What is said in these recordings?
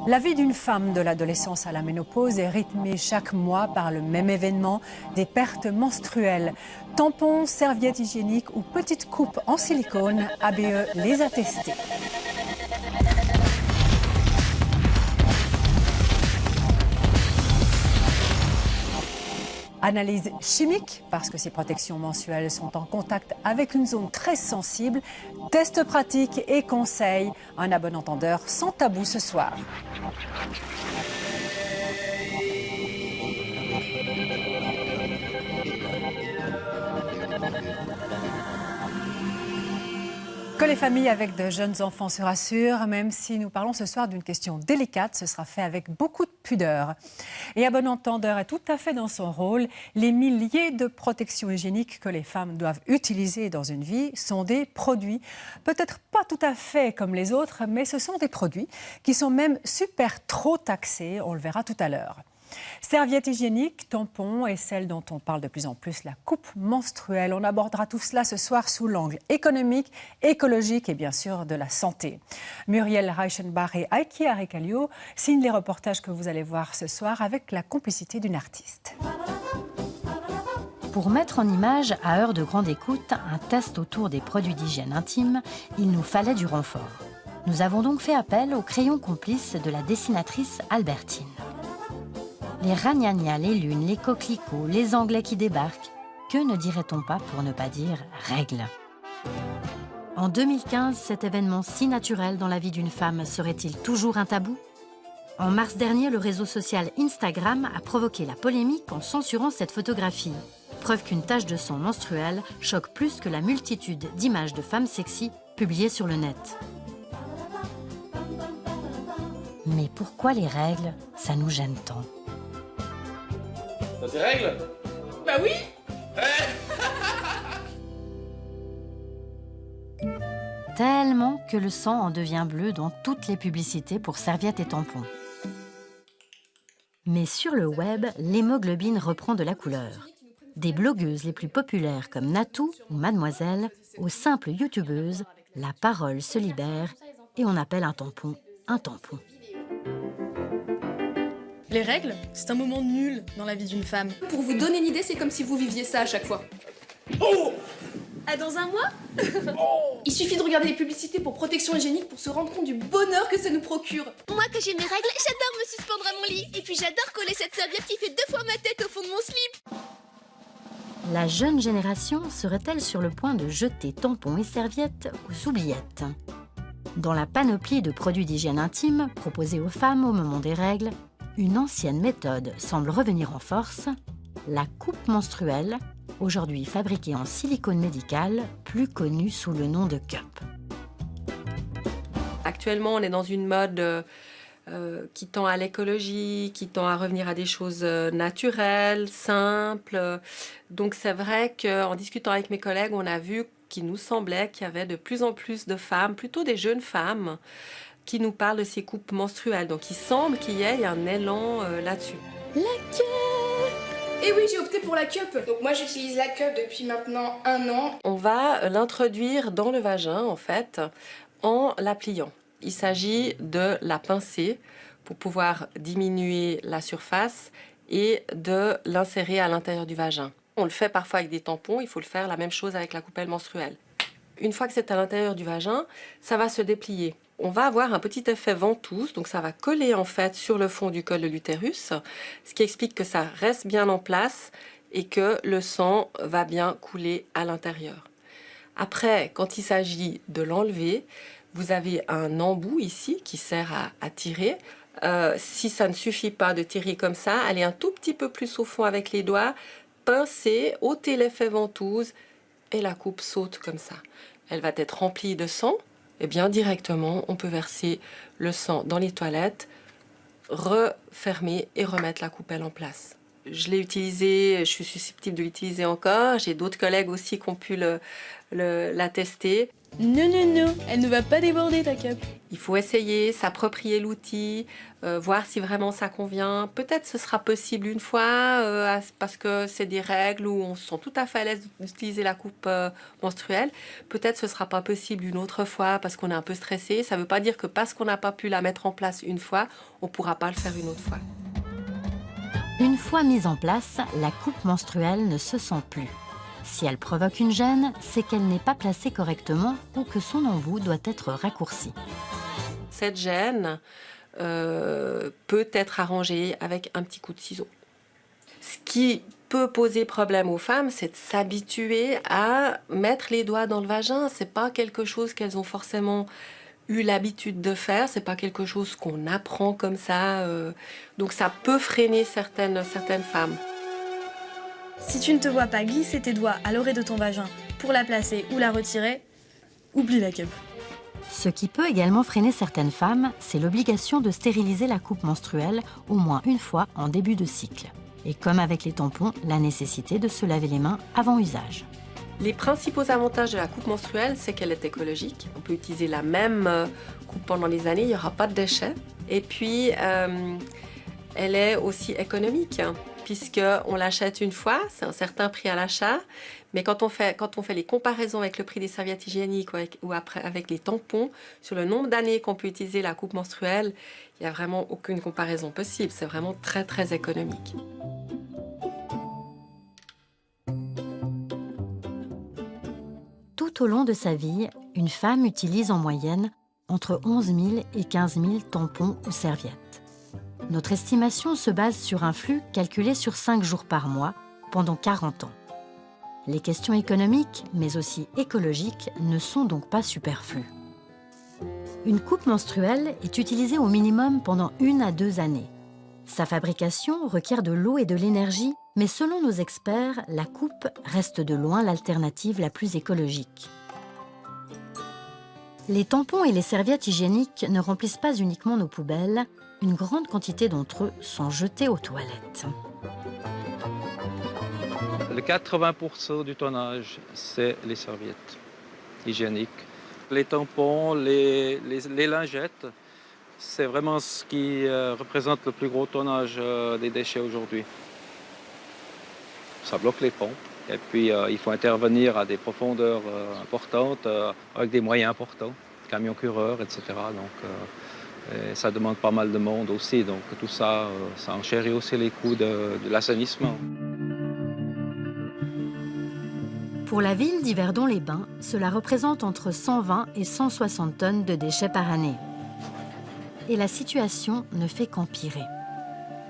La vie d'une femme de l'adolescence à la ménopause est rythmée chaque mois par le même événement, des pertes menstruelles. Tampons, serviettes hygiéniques ou petites coupes en silicone, ABE les a testés. Analyse chimique, parce que ces protections menstruelles sont en contact avec une zone très sensible. Tests pratiques et conseils. Un à bon entendeur sans tabou ce soir. Que les familles avec de jeunes enfants se rassurent, même si nous parlons ce soir d'une question délicate, ce sera fait avec beaucoup de pudeur. Et à bon entendeur est tout à fait dans son rôle. Les milliers de protections hygiéniques que les femmes doivent utiliser dans une vie sont des produits, peut-être pas tout à fait comme les autres, mais ce sont des produits qui sont même super trop taxés, on le verra tout à l'heure. Serviettes hygiéniques, tampons et celle dont on parle de plus en plus, la coupe menstruelle. On abordera tout cela ce soir sous l'angle économique, écologique et bien sûr de la santé. Muriel Reichenbach et Heike Aricalio signent les reportages que vous allez voir ce soir avec la complicité d'une artiste. Pour mettre en image, à heure de grande écoute, un test autour des produits d'hygiène intime, il nous fallait du renfort. Nous avons donc fait appel au crayon complice de la dessinatrice Albertine. Les ragnagnas, les lunes, les coquelicots, les anglais qui débarquent. Que ne dirait-on pas pour ne pas dire règles? En 2015, cet événement si naturel dans la vie d'une femme serait-il toujours un tabou? En mars dernier, le réseau social Instagram a provoqué la polémique en censurant cette photographie. Preuve qu'une tache de sang menstruelle choque plus que la multitude d'images de femmes sexy publiées sur le net. Mais pourquoi les règles, ça nous gêne tant? T'as tes règles? Bah oui. Tellement que le sang en devient bleu dans toutes les publicités pour serviettes et tampons. Mais sur le web, l'hémoglobine reprend de la couleur. Des blogueuses les plus populaires comme Natou ou Mademoiselle, aux simples youtubeuses, la parole se libère et on appelle un tampon un tampon. Les règles, c'est un moment nul dans la vie d'une femme. Pour vous donner une idée, c'est comme si vous viviez ça à chaque fois. Oh! Ah, dans un mois Il suffit de regarder les publicités pour protection hygiénique pour se rendre compte du bonheur que ça nous procure. Moi, quand j'ai mes règles, j'adore me suspendre à mon lit. Et puis j'adore coller cette serviette qui fait 2 fois ma tête au fond de mon slip. La jeune génération serait-elle sur le point de jeter tampons et serviettes aux oubliettes? Dans la panoplie de produits d'hygiène intime proposés aux femmes au moment des règles, une ancienne méthode semble revenir en force, la coupe menstruelle, aujourd'hui fabriquée en silicone médical, plus connue sous le nom de cup. Actuellement, on est dans une mode qui tend à l'écologie, qui tend à revenir à des choses naturelles, simples. Donc c'est vrai qu'en discutant avec mes collègues, on a vu qu'il nous semblait qu'il y avait de plus en plus de femmes, plutôt des jeunes femmes, qui nous parlent de ces coupes menstruelles. Donc il semble qu'il y ait un élan là-dessus. La cup. Et oui, j'ai opté pour la cup. Donc moi, j'utilise la cup depuis maintenant 1 an. On va l'introduire dans le vagin, en fait, en la pliant. Il s'agit de la pincer pour pouvoir diminuer la surface et de l'insérer à l'intérieur du vagin. On le fait parfois avec des tampons, il faut le faire la même chose avec la coupelle menstruelle. Une fois que c'est à l'intérieur du vagin, ça va se déplier. On va avoir un petit effet ventouse, donc ça va coller en fait sur le fond du col de l'utérus, ce qui explique que ça reste bien en place et que le sang va bien couler à l'intérieur. Après, quand il s'agit de l'enlever, vous avez un embout ici qui sert à tirer. Si ça ne suffit pas de tirer comme ça, allez un tout petit peu plus au fond avec les doigts, pincez, ôtez l'effet ventouse et la coupe saute comme ça. Elle va être remplie de sang. Et bien directement, on peut verser le sang dans les toilettes, refermer et remettre la coupelle en place. Je l'ai utilisé, je suis susceptible de l'utiliser encore. J'ai d'autres collègues aussi qui ont pu la tester. Non, non, non, elle ne va pas déborder ta cup. Il faut essayer, s'approprier l'outil, voir si vraiment ça convient. Peut-être ce sera possible une fois parce que c'est des règles où on se sent tout à fait à l'aise d'utiliser la coupe menstruelle. Peut-être ce ne sera pas possible une autre fois parce qu'on est un peu stressé. Ça ne veut pas dire que parce qu'on n'a pas pu la mettre en place une fois, on ne pourra pas le faire une autre fois. Une fois mise en place, la coupe menstruelle ne se sent plus. Si elle provoque une gêne, c'est qu'elle n'est pas placée correctement ou que son embout doit être raccourci. Cette gêne peut être arrangée avec un petit coup de ciseau. Ce qui peut poser problème aux femmes, c'est de s'habituer à mettre les doigts dans le vagin. C'est pas quelque chose qu'elles ont forcément eu l'habitude de faire. C'est pas quelque chose qu'on apprend comme ça. Donc ça peut freiner certaines femmes. Si tu ne te vois pas glisser tes doigts à l'oreille de ton vagin pour la placer ou la retirer, oublie la cup. Ce qui peut également freiner certaines femmes, c'est l'obligation de stériliser la coupe menstruelle au moins une fois en début de cycle. Et comme avec les tampons, la nécessité de se laver les mains avant usage. Les principaux avantages de la coupe menstruelle, c'est qu'elle est écologique. On peut utiliser la même coupe pendant des années, il n'y aura pas de déchets. Et puis, elle est aussi économique, puisqu'on l'achète une fois, c'est un certain prix à l'achat. Mais quand on fait les comparaisons avec le prix des serviettes hygiéniques ou avec les tampons, sur le nombre d'années qu'on peut utiliser la coupe menstruelle, il n'y a vraiment aucune comparaison possible. C'est vraiment très, très économique. Tout au long de sa vie, une femme utilise en moyenne entre 11 000 et 15 000 tampons ou serviettes. Notre estimation se base sur un flux calculé sur 5 jours par mois pendant 40 ans. Les questions économiques, mais aussi écologiques, ne sont donc pas superflues. Une coupe menstruelle est utilisée au minimum pendant 1 à 2 années. Sa fabrication requiert de l'eau et de l'énergie, mais selon nos experts, la coupe reste de loin l'alternative la plus écologique. Les tampons et les serviettes hygiéniques ne remplissent pas uniquement nos poubelles, une grande quantité d'entre eux sont jetés aux toilettes. Le 80% du tonnage, c'est les serviettes hygiéniques. Les tampons, les lingettes, c'est vraiment ce qui représente le plus gros tonnage des déchets aujourd'hui. Ça bloque les pompes et puis il faut intervenir à des profondeurs importantes avec des moyens importants, camions cureurs, etc. Et ça demande pas mal de monde aussi, donc tout ça, ça enchérit aussi les coûts de l'assainissement. Pour la ville d'Yverdon-les-Bains, cela représente entre 120 et 160 tonnes de déchets par année. Et la situation ne fait qu'empirer.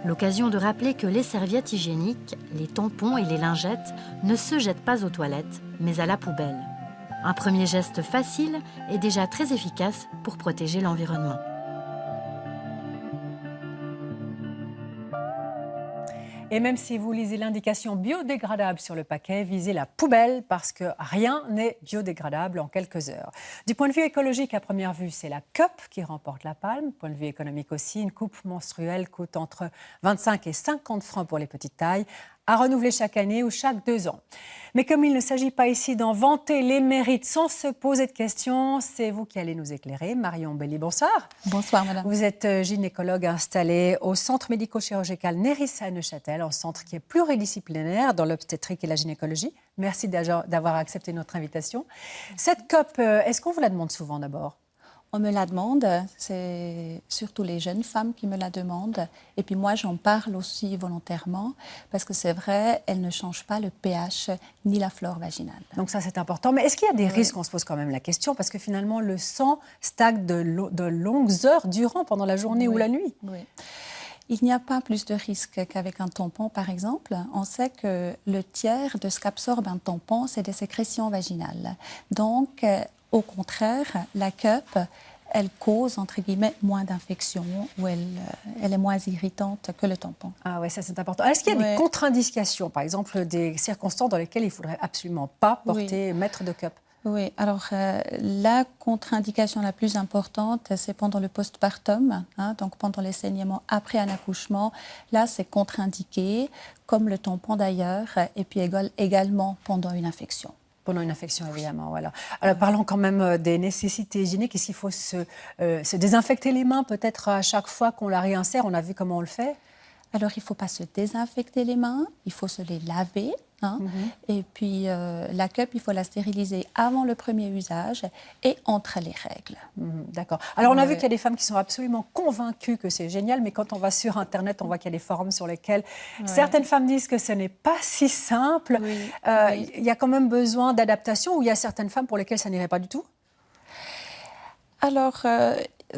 L'occasion de rappeler que les serviettes hygiéniques, les tampons et les lingettes ne se jettent pas aux toilettes, mais à la poubelle. Un premier geste facile est déjà très efficace pour protéger l'environnement. Et même si vous lisez l'indication biodégradable sur le paquet, visez la poubelle parce que rien n'est biodégradable en quelques heures. Du point de vue écologique, à première vue, c'est la cup qui remporte la palme. Point de vue économique aussi, une coupe menstruelle coûte entre 25 et 50 francs pour les petites tailles, à renouveler chaque année ou chaque 2 ans. Mais comme il ne s'agit pas ici d'en vanter les mérites sans se poser de questions, c'est vous qui allez nous éclairer. Marion Belli, bonsoir. Bonsoir, madame. Vous êtes gynécologue installée au centre médico-chirurgical Nérissa à Neuchâtel, un centre qui est pluridisciplinaire dans l'obstétrique et la gynécologie. Merci d'avoir accepté notre invitation. Cette COP, est-ce qu'on vous la demande souvent d'abord ? On me la demande, c'est surtout les jeunes femmes qui me la demandent. Et puis moi, j'en parle aussi volontairement parce que c'est vrai, elle ne change pas le pH ni la flore vaginale. Donc ça, c'est important. Mais est-ce qu'il y a des risques ? On se pose quand même la question parce que finalement, le sang stagne de longues heures durant pendant la journée ou la nuit. Oui. Il n'y a pas plus de risques qu'avec un tampon, par exemple. On sait que le tiers de ce qu'absorbe un tampon, c'est des sécrétions vaginales. Donc, au contraire, la cup, elle cause, entre guillemets, moins d'infections ou elle est moins irritante que le tampon. Ah oui, ça c'est important. Est-ce qu'il y a des contre-indications, par exemple, des circonstances dans lesquelles il ne faudrait absolument pas mettre de cup ? Oui, alors la contre-indication la plus importante, c'est pendant le postpartum, donc pendant les saignements après un accouchement. Là, c'est contre-indiqué, comme le tampon d'ailleurs, et puis également pendant une infection. Pendant une infection, évidemment, voilà. Alors, parlons quand même des nécessités hygiéniques. Est-ce qu'il faut se désinfecter les mains peut-être à chaque fois qu'on la réinsère? On a vu comment on le fait. Alors, il ne faut pas se désinfecter les mains, il faut se les laver. Et puis, la cup, il faut la stériliser avant le premier usage et entre les règles. D'accord. Alors, on a vu qu'il y a des femmes qui sont absolument convaincues que c'est génial, mais quand on va sur Internet, on voit qu'il y a des forums sur lesquels certaines femmes disent que ce n'est pas si simple. Il y a quand même besoin d'adaptation, ou il y a certaines femmes pour lesquelles ça n'irait pas du tout? Alors,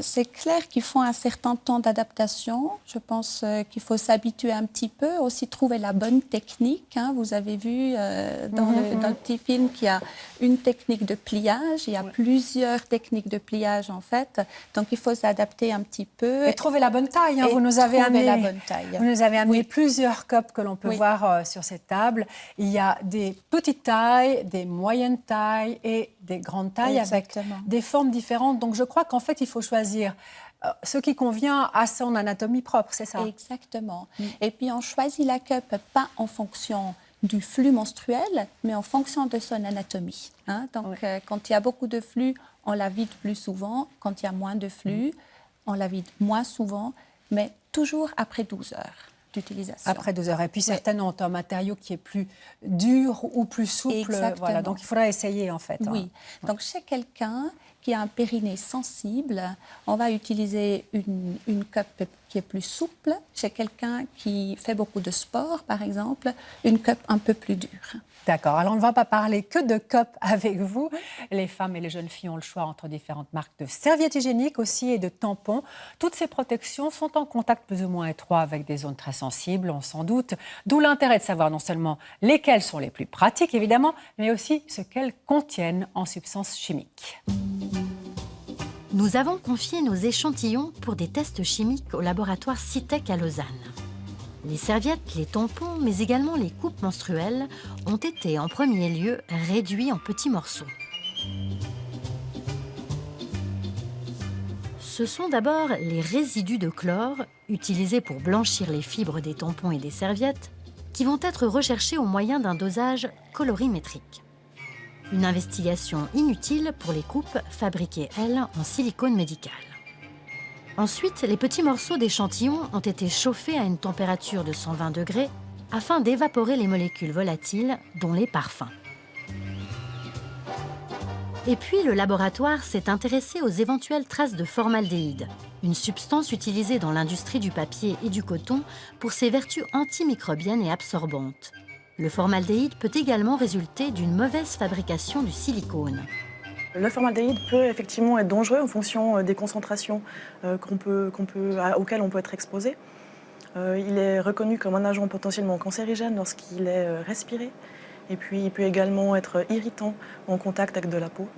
c'est clair qu'il faut un certain temps d'adaptation. Je pense qu'il faut s'habituer un petit peu, aussi trouver la bonne technique. Vous avez vu dans le petit film qu'il y a une technique de pliage. Il y a plusieurs techniques de pliage, en fait. Donc, il faut s'adapter un petit peu. Et trouver la bonne taille. Vous nous avez amené plusieurs cups que l'on peut voir sur cette table. Il y a des petites tailles, des moyennes tailles et des grandes tailles avec des formes différentes. Donc, je crois qu'en fait, il faut choisir ce qui convient à son anatomie propre, c'est ça? Exactement. Et puis, on choisit la cup pas en fonction du flux menstruel, mais en fonction de son anatomie. Donc, quand il y a beaucoup de flux, on la vide plus souvent. Quand il y a moins de flux, on la vide moins souvent, mais toujours après 12 heures d'utilisation. Après 12 heures. Et puis, certaines ont un matériau qui est plus dur ou plus souple. Voilà. Donc, il faudra essayer, en fait. Oui. Donc, chez quelqu'un qui a un périnée sensible, on va utiliser une cup qui est plus souple. Chez quelqu'un qui fait beaucoup de sport, par exemple, une cup un peu plus dure. D'accord. Alors, on ne va pas parler que de cup avec vous. Les femmes et les jeunes filles ont le choix entre différentes marques de serviettes hygiéniques aussi et de tampons. Toutes ces protections sont en contact plus ou moins étroit avec des zones très sensibles, on s'en doute. D'où l'intérêt de savoir non seulement lesquelles sont les plus pratiques, évidemment, mais aussi ce qu'elles contiennent en substances chimiques. Nous avons confié nos échantillons pour des tests chimiques au laboratoire CITEC à Lausanne. Les serviettes, les tampons, mais également les coupes menstruelles ont été en premier lieu réduits en petits morceaux. Ce sont d'abord les résidus de chlore, utilisés pour blanchir les fibres des tampons et des serviettes, qui vont être recherchés au moyen d'un dosage colorimétrique. Une investigation inutile pour les coupes fabriquées, elles, en silicone médical. Ensuite, les petits morceaux d'échantillons ont été chauffés à une température de 120 degrés afin d'évaporer les molécules volatiles, dont les parfums. Et puis, le laboratoire s'est intéressé aux éventuelles traces de formaldéhyde, une substance utilisée dans l'industrie du papier et du coton pour ses vertus antimicrobiennes et absorbantes. Le formaldéhyde peut également résulter d'une mauvaise fabrication du silicone. Le formaldéhyde peut effectivement être dangereux en fonction des concentrations auxquelles on peut être exposé. Il est reconnu comme un agent potentiellement cancérigène lorsqu'il est respiré. Et puis il peut également être irritant en contact avec de la peau.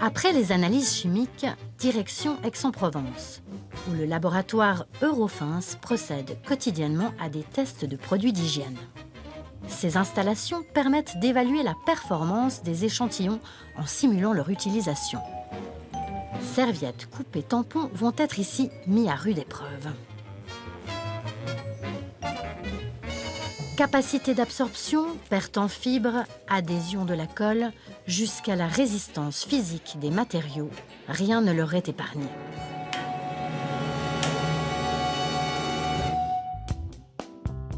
Après les analyses chimiques, direction Aix-en-Provence, où le laboratoire Eurofins procède quotidiennement à des tests de produits d'hygiène. Ces installations permettent d'évaluer la performance des échantillons en simulant leur utilisation. Serviettes, coupes et tampons vont être ici mis à rude épreuve. Capacité d'absorption, perte en fibres, adhésion de la colle, jusqu'à la résistance physique des matériaux, rien ne leur est épargné.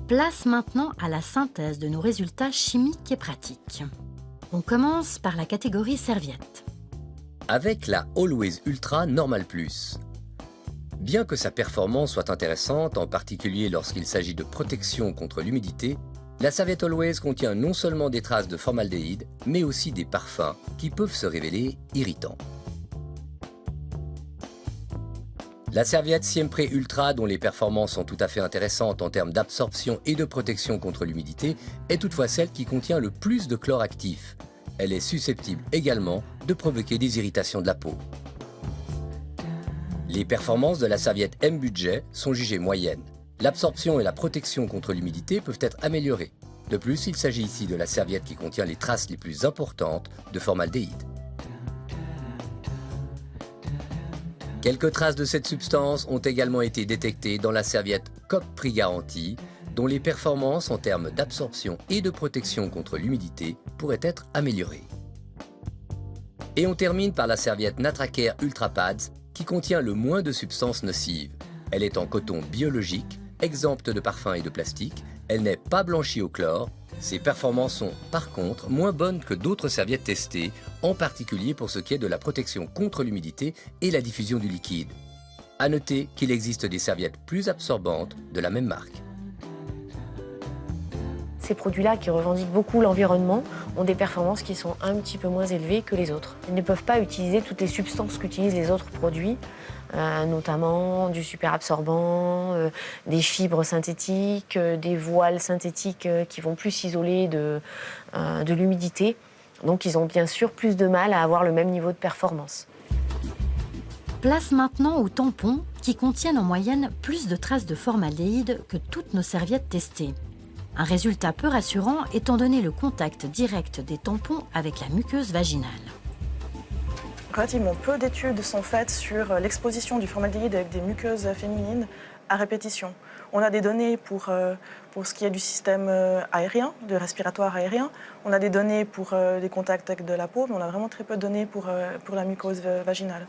Place maintenant à la synthèse de nos résultats chimiques et pratiques. On commence par la catégorie serviettes. Avec la Always Ultra Normal Plus. Bien que sa performance soit intéressante, en particulier lorsqu'il s'agit de protection contre l'humidité, la serviette Always contient non seulement des traces de formaldéhyde, mais aussi des parfums qui peuvent se révéler irritants. La serviette Siempre Ultra, dont les performances sont tout à fait intéressantes en termes d'absorption et de protection contre l'humidité, est toutefois celle qui contient le plus de chlore actif. Elle est susceptible également de provoquer des irritations de la peau. Les performances de la serviette M-Budget sont jugées moyennes. L'absorption et la protection contre l'humidité peuvent être améliorées. De plus, il s'agit ici de la serviette qui contient les traces les plus importantes de formaldéhyde. Quelques traces de cette substance ont également été détectées dans la serviette COP Prix Garantie, dont les performances en termes d'absorption et de protection contre l'humidité pourrait être améliorée. Et on termine par la serviette Natracare Ultra Pads qui contient le moins de substances nocives. Elle est en coton biologique, exempte de parfums et de plastique, elle n'est pas blanchie au chlore. Ses performances sont par contre moins bonnes que d'autres serviettes testées, en particulier pour ce qui est de la protection contre l'humidité et la diffusion du liquide. À noter qu'il existe des serviettes plus absorbantes de la même marque. Ces produits-là, qui revendiquent beaucoup l'environnement, ont des performances qui sont un petit peu moins élevées que les autres. Ils ne peuvent pas utiliser toutes les substances qu'utilisent les autres produits, notamment du superabsorbant, des fibres synthétiques, des voiles synthétiques qui vont plus isoler de l'humidité. Donc ils ont bien sûr plus de mal à avoir le même niveau de performance. Place maintenant aux tampons qui contiennent en moyenne plus de traces de formaldéhyde que toutes nos serviettes testées. Un résultat peu rassurant étant donné le contact direct des tampons avec la muqueuse vaginale. Relativement peu d'études sont faites sur l'exposition du formaldéhyde avec des muqueuses féminines à répétition. On a des données pour ce qui est du système aérien, de respiratoire aérien. On a des données pour les contacts avec de la peau, mais on a vraiment très peu de données pour la muqueuse vaginale.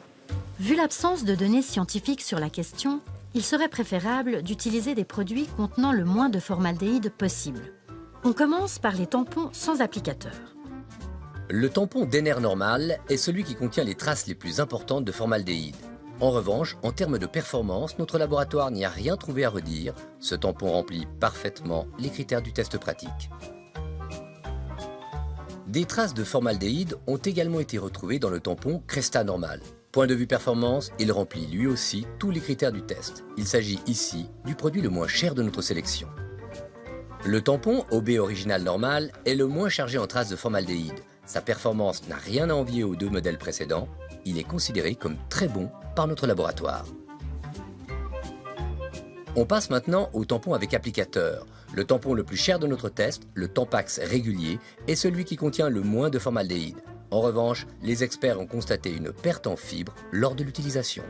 Vu l'absence de données scientifiques sur la question, il serait préférable d'utiliser des produits contenant le moins de formaldéhyde possible. On commence par les tampons sans applicateur. Le tampon Denner normal est celui qui contient les traces les plus importantes de formaldéhyde. En revanche, en termes de performance, notre laboratoire n'y a rien trouvé à redire. Ce tampon remplit parfaitement les critères du test pratique. Des traces de formaldéhyde ont également été retrouvées dans le tampon Cresta normal. Point de vue performance, il remplit lui aussi tous les critères du test. Il s'agit ici du produit le moins cher de notre sélection. Le tampon OB original normal est le moins chargé en traces de formaldéhyde. Sa performance n'a rien à envier aux deux modèles précédents. Il est considéré comme très bon par notre laboratoire. On passe maintenant au tampon avec applicateur. Le tampon le plus cher de notre test, le Tampax régulier, est celui qui contient le moins de formaldéhyde. En revanche, les experts ont constaté une perte en fibres lors de l'utilisation.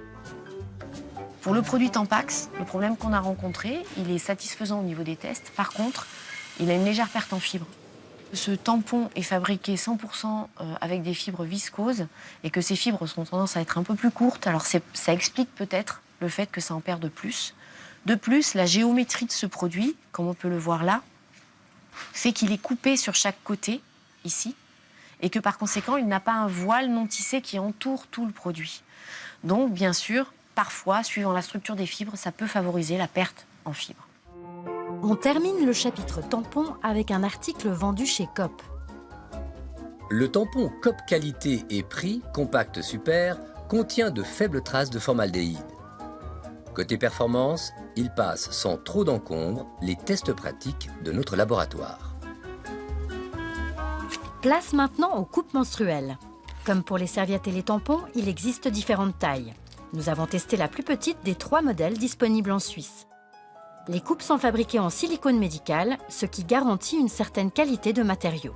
Pour le produit Tampax, le problème qu'on a rencontré, il est satisfaisant au niveau des tests. Par contre, il a une légère perte en fibres. Ce tampon est fabriqué 100% avec des fibres viscoses et que ces fibres ont tendance à être un peu plus courtes. Alors ça explique peut-être le fait que ça en perde plus. De plus, la géométrie de ce produit, comme on peut le voir là, fait qu'il est coupé sur chaque côté, ici, et que par conséquent, il n'a pas un voile non tissé qui entoure tout le produit. Donc, bien sûr, parfois, suivant la structure des fibres, ça peut favoriser la perte en fibres. On termine le chapitre tampon avec un article vendu chez Coop. Le tampon Coop qualité et prix Compact Super contient de faibles traces de formaldéhyde. Côté performance, il passe sans trop d'encombre les tests pratiques de notre laboratoire. Place maintenant aux coupes menstruelles. Comme pour les serviettes et les tampons, il existe différentes tailles. Nous avons testé la plus petite des 3 modèles disponibles en Suisse. Les coupes sont fabriquées en silicone médical, ce qui garantit une certaine qualité de matériaux.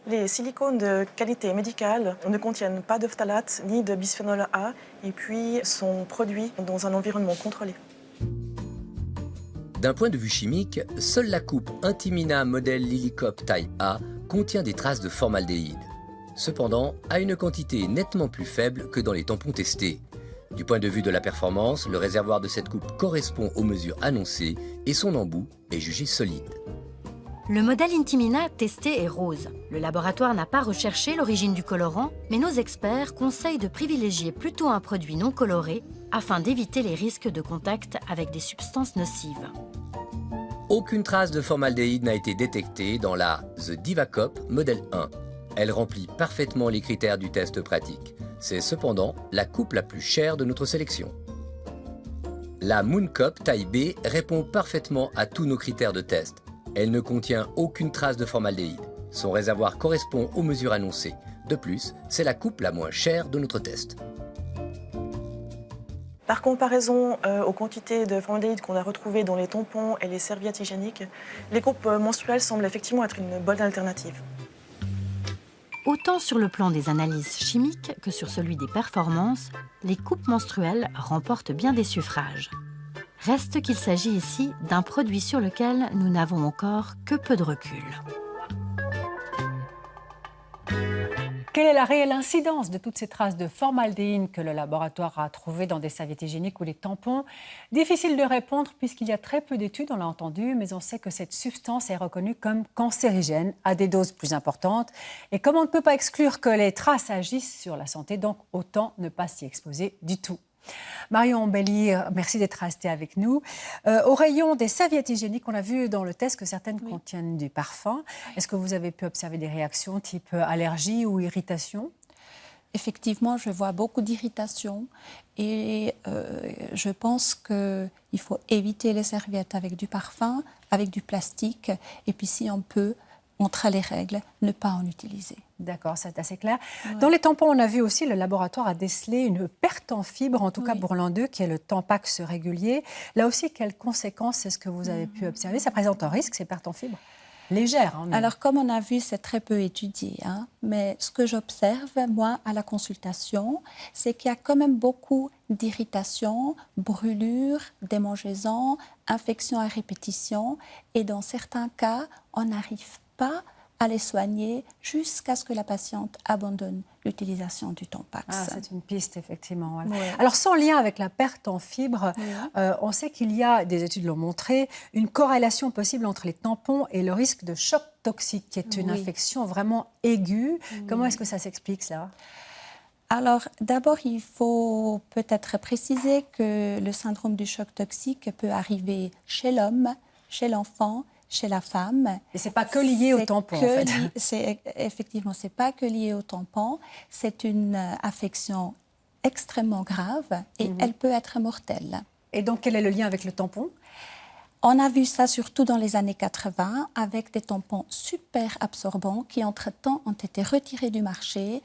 Les silicones de qualité médicale ne contiennent pas de phtalate ni de bisphénol A et puis sont produits dans un environnement contrôlé. D'un point de vue chimique, seule la coupe Intimina modèle Lilicop taille A contient des traces de formaldéhyde. Cependant, à une quantité nettement plus faible que dans les tampons testés. Du point de vue de la performance, le réservoir de cette coupe correspond aux mesures annoncées et son embout est jugé solide. Le modèle Intimina testé est rose. Le laboratoire n'a pas recherché l'origine du colorant, mais nos experts conseillent de privilégier plutôt un produit non coloré afin d'éviter les risques de contact avec des substances nocives. Aucune trace de formaldéhyde n'a été détectée dans la The Divacop modèle 1. Elle remplit parfaitement les critères du test pratique. C'est cependant la coupe la plus chère de notre sélection. La Mooncop taille B répond parfaitement à tous nos critères de test. Elle ne contient aucune trace de formaldéhyde. Son réservoir correspond aux mesures annoncées. De plus, c'est la coupe la moins chère de notre test. Par comparaison aux quantités de formaldéhyde qu'on a retrouvées dans les tampons et les serviettes hygiéniques, les coupes menstruelles semblent effectivement être une bonne alternative. Autant sur le plan des analyses chimiques que sur celui des performances, les coupes menstruelles remportent bien des suffrages. Reste qu'il s'agit ici d'un produit sur lequel nous n'avons encore que peu de recul. Quelle est la réelle incidence de toutes ces traces de formaldéhyde que le laboratoire a trouvées dans des serviettes hygiéniques ou des tampons? Difficile de répondre puisqu'il y a très peu d'études, on l'a entendu, mais on sait que cette substance est reconnue comme cancérigène à des doses plus importantes. Et comme on ne peut pas exclure que les traces agissent sur la santé, donc autant ne pas s'y exposer du tout. Marion Belly, merci d'être restée avec nous. Au rayon des serviettes hygiéniques, on a vu dans le test que certaines contiennent du parfum. Est-ce que vous avez pu observer des réactions type allergie ou irritation? Effectivement, je vois beaucoup d'irritation et je pense qu'il faut éviter les serviettes avec du parfum, avec du plastique et puis si on peut, entre les règles, ne pas en utiliser. D'accord, c'est assez clair. Ouais. Dans les tampons, on a vu aussi le laboratoire a décelé une perte en fibres, en tout cas pour l'un d'eux, qui est le Tampax régulier. Là aussi, quelles conséquences est-ce que vous avez pu observer? Ça présente un risque, ces pertes en fibres? Légère. Hein, alors, comme on a vu, c'est très peu étudié. Hein, mais ce que j'observe, moi, à la consultation, c'est qu'il y a quand même beaucoup d'irritation, brûlures, démangeaisons, infections à répétition. Et dans certains cas, on n'arrive pas à les soigner jusqu'à ce que la patiente abandonne l'utilisation du Tampax. Ah, c'est une piste, effectivement. Voilà. Ouais. Alors, sans lien avec la perte en fibres, on sait qu'il y a, des études l'ont montré, une corrélation possible entre les tampons et le risque de choc toxique, qui est une infection vraiment aiguë. Comment est-ce que ça s'explique, ça? Alors, d'abord, il faut peut-être préciser que le syndrome du choc toxique peut arriver chez l'homme, chez l'enfant, chez la femme. Et ce n'est pas que lié au tampon, en fait. Effectivement, ce n'est pas que lié au tampon. C'est une affection extrêmement grave et elle peut être mortelle. Et donc, quel est le lien avec le tampon? On a vu ça surtout dans les années 80 avec des tampons super absorbants qui, entre-temps, ont été retirés du marché.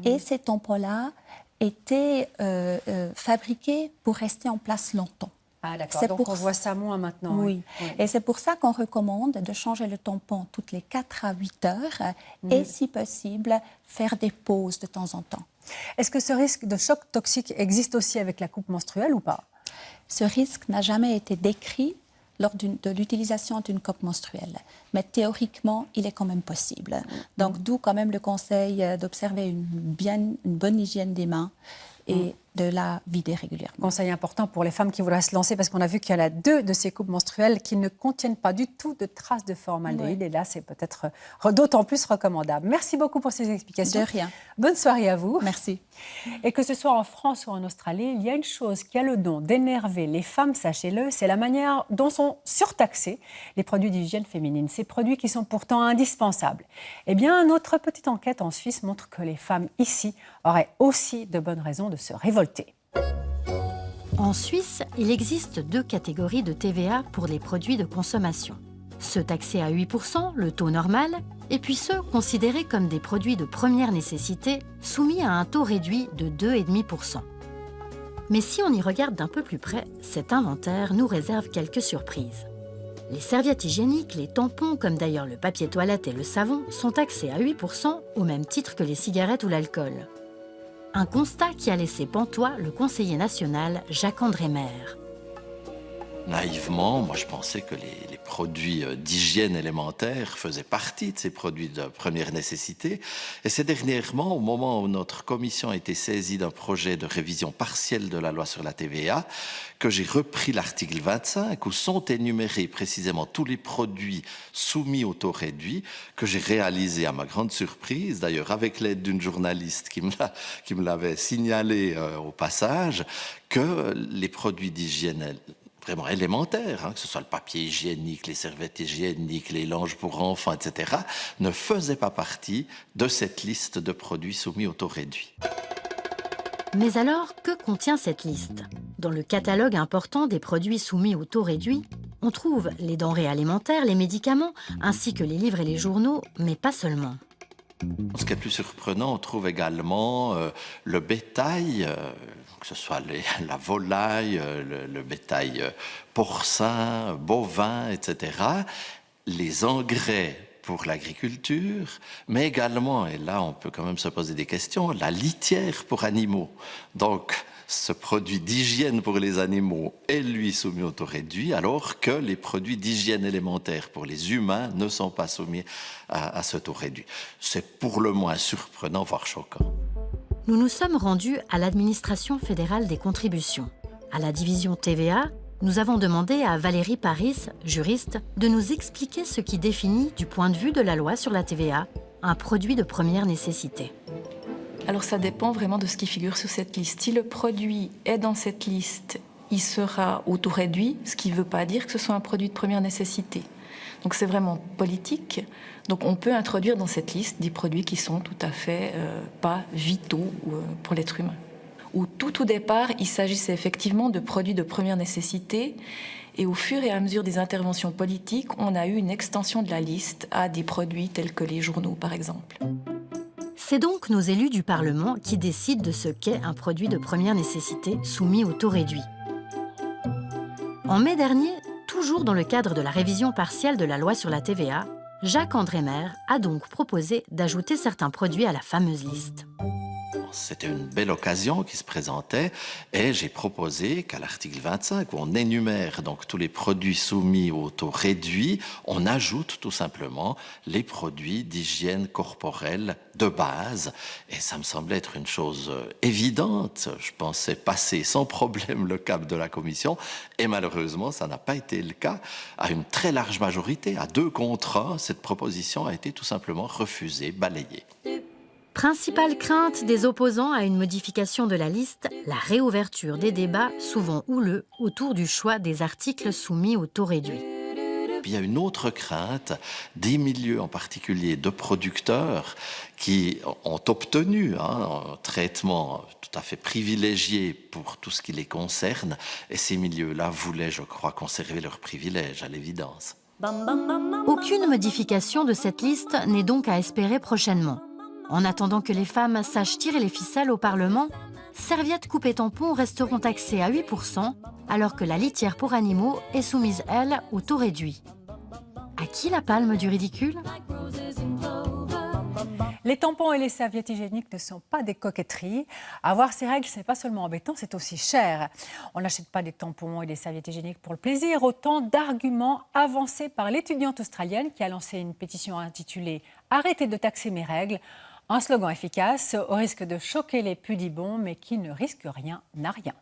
Et ces tampons-là étaient fabriqués pour rester en place longtemps. Ah d'accord, donc on voit ça moins maintenant. Oui, et c'est pour ça qu'on recommande de changer le tampon toutes les 4 à 8 heures et si possible, faire des pauses de temps en temps. Est-ce que ce risque de choc toxique existe aussi avec la coupe menstruelle ou pas? Ce risque n'a jamais été décrit lors de l'utilisation d'une coupe menstruelle. Mais théoriquement, il est quand même possible. Donc d'où quand même le conseil d'observer une bonne hygiène des mains et de la vider régulièrement. Conseil important pour les femmes qui voudraient se lancer, parce qu'on a vu qu'il y en a 2 de ces coupes menstruelles qui ne contiennent pas du tout de traces de formaldéhyde. Et là, c'est peut-être d'autant plus recommandable. Merci beaucoup pour ces explications. De rien. Bonne soirée à vous. Merci. Et que ce soit en France ou en Australie, il y a une chose qui a le don d'énerver les femmes, sachez-le, c'est la manière dont sont surtaxés les produits d'hygiène féminine. Ces produits qui sont pourtant indispensables. Eh bien, notre petite enquête en Suisse montre que les femmes ici auraient aussi de bonnes raisons de se révolter. En Suisse, il existe 2 catégories de TVA pour les produits de consommation. Ceux taxés à 8%, le taux normal, et puis ceux considérés comme des produits de première nécessité, soumis à un taux réduit de 2,5%. Mais si on y regarde d'un peu plus près, cet inventaire nous réserve quelques surprises. Les serviettes hygiéniques, les tampons, comme d'ailleurs le papier toilette et le savon, sont taxés à 8% au même titre que les cigarettes ou l'alcool. Un constat qui a laissé pantois le conseiller national Jacques-André Maire. Naïvement, moi je pensais que les produits d'hygiène élémentaire faisaient partie de ces produits de première nécessité. Et c'est dernièrement, au moment où notre commission a été saisie d'un projet de révision partielle de la loi sur la TVA, que j'ai repris l'article 25 où sont énumérés précisément tous les produits soumis au taux réduit, que j'ai réalisé à ma grande surprise, d'ailleurs avec l'aide d'une journaliste qui me l'avait signalé au passage, que les produits d'hygiène vraiment élémentaires, que ce soit le papier hygiénique, les serviettes hygiéniques, les linges pour enfants, etc., ne faisaient pas partie de cette liste de produits soumis au taux réduit. Mais alors, que contient cette liste? Dans le catalogue important des produits soumis au taux réduit, on trouve les denrées alimentaires, les médicaments, ainsi que les livres et les journaux, mais pas seulement. Ce qui est plus surprenant, on trouve également le bétail, que ce soit la volaille, le bétail porcin, bovin, etc., les engrais pour l'agriculture, mais également, et là on peut quand même se poser des questions, la litière pour animaux. Donc, ce produit d'hygiène pour les animaux est lui soumis au taux réduit, alors que les produits d'hygiène élémentaire pour les humains ne sont pas soumis à ce taux réduit. C'est pour le moins surprenant, voire choquant. Nous nous sommes rendus à l'administration fédérale des contributions. À la division TVA, nous avons demandé à Valérie Paris, juriste, de nous expliquer ce qui définit, du point de vue de la loi sur la TVA, un produit de première nécessité. Alors ça dépend vraiment de ce qui figure sur cette liste. Si le produit est dans cette liste, il sera au taux réduit, ce qui ne veut pas dire que ce soit un produit de première nécessité. Donc c'est vraiment politique. Donc on peut introduire dans cette liste des produits qui sont tout à fait pas vitaux pour l'être humain. Où tout au départ, il s'agissait effectivement de produits de première nécessité. Et au fur et à mesure des interventions politiques, on a eu une extension de la liste à des produits tels que les journaux, par exemple. C'est donc nos élus du Parlement qui décident de ce qu'est un produit de première nécessité soumis au taux réduit. En mai dernier, toujours dans le cadre de la révision partielle de la loi sur la TVA, Jacques-André Maire a donc proposé d'ajouter certains produits à la fameuse liste. C'était une belle occasion qui se présentait et j'ai proposé qu'à l'article 25, où on énumère donc tous les produits soumis au taux réduit, on ajoute tout simplement les produits d'hygiène corporelle de base. Et ça me semblait être une chose évidente. Je pensais passer sans problème le cap de la Commission et malheureusement, ça n'a pas été le cas. À une très large majorité, à 2 contre 1, cette proposition a été tout simplement refusée, balayée. Principale crainte des opposants à une modification de la liste, la réouverture des débats souvent houleux autour du choix des articles soumis au taux réduit. Il y a une autre crainte des milieux en particulier de producteurs qui ont obtenu un traitement tout à fait privilégié pour tout ce qui les concerne et ces milieux-là voulaient, je crois, conserver leurs privilèges à l'évidence. Aucune modification de cette liste n'est donc à espérer prochainement. En attendant que les femmes sachent tirer les ficelles au Parlement, serviettes, coupes et tampons resteront taxés à 8%, alors que la litière pour animaux est soumise, elle, au taux réduit. À qui la palme du ridicule ? Les tampons et les serviettes hygiéniques ne sont pas des coquetteries. Avoir ces règles, ce n'est pas seulement embêtant, c'est aussi cher. On n'achète pas des tampons et des serviettes hygiéniques pour le plaisir. Autant d'arguments avancés par l'étudiante australienne qui a lancé une pétition intitulée « Arrêtez de taxer mes règles ». Un slogan efficace, au risque de choquer les pudibonds, mais qui ne risque rien n'a rien.